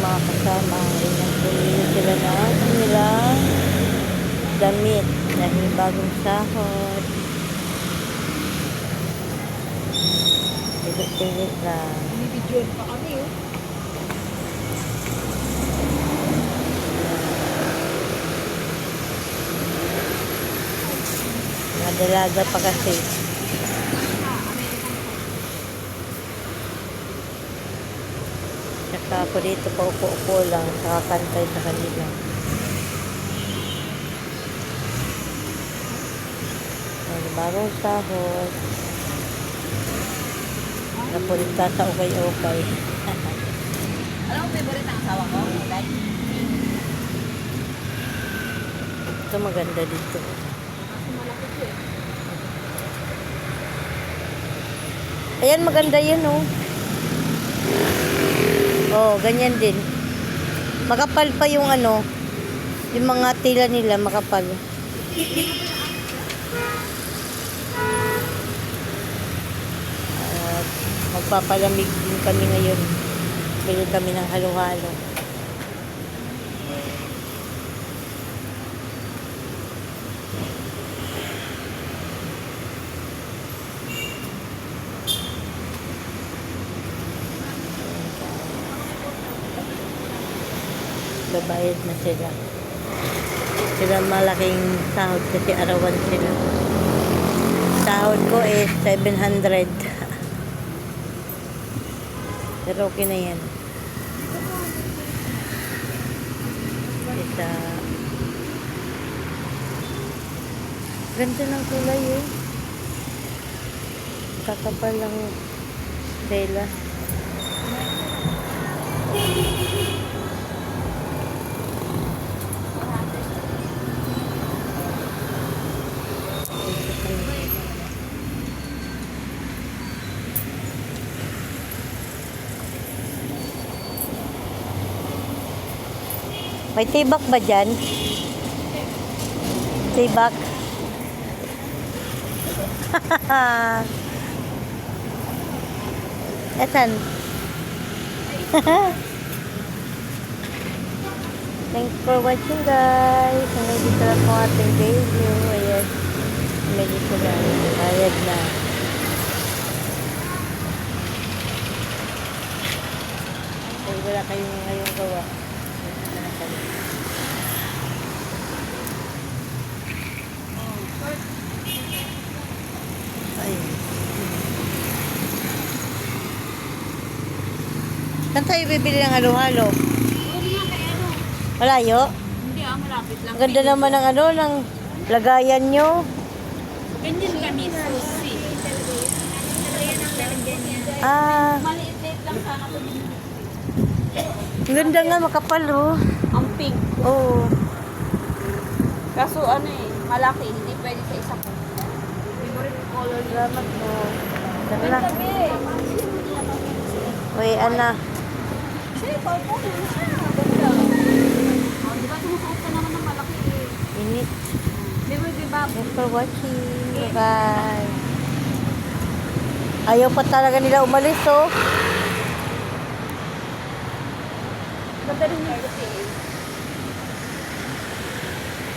mga kasama. Nagpili sila na kanilang damit dahil bagong sahod. Pilit-pilit lang. Binibidyoan pa kami, oh. Mga dalaga pa kasi. Saka ako dito pa upo-upo lang, saka kantay sa kanila. Bagong sahod. Napunta sa ukay-ukay. Alam mo, favorite ang asawa ko, Day? Ito maganda dito. Kasi malaki ko eh. Ayan, maganda yun, oh. Oh, ganyan din. Makapal pa yung ano, yung mga tila nila, makapal. At magpapalamig din kami ngayon. Bili kami ng halo-halo. Babayad na sila. Sila malaking sahod kasi arawan sila. Sahod ko is 700. Pero okay na yan. Isa. Ganda ng kulay eh. Kakapal lang tela. May tibak ba dyan? Tibak? Esan? Thanks for watching, guys. Hanggang dito lang po ating video. Ayan. Hanggang dito lang. Bayad na. Ay, wala kayong ngayong gawa. Ayun. Saan tayo bibili ng halo-halo? Hindi nga kaya ano. Malayo? Hindi malapit lang. Ang ganda naman ng ano, ng lagayan nyo. Ganyan kami, susi. Ah, Maliit-liit lang sana ko. ang ganda nga, makapal oh. Ang pink. Oo. Kaso ano eh, malaki. Hindi pwede sa isa ko. Favorite color. Salamat po. Tara na. Sabi. Uy, Ana. Siya, purple. Siya, ganda. Oh, diba sumusuot ka naman ng malaki eh. Init. Diba? Thanks for watching. Bye-bye. Ayaw pa talaga nila umalis oh. Ganda rin yung puti eh.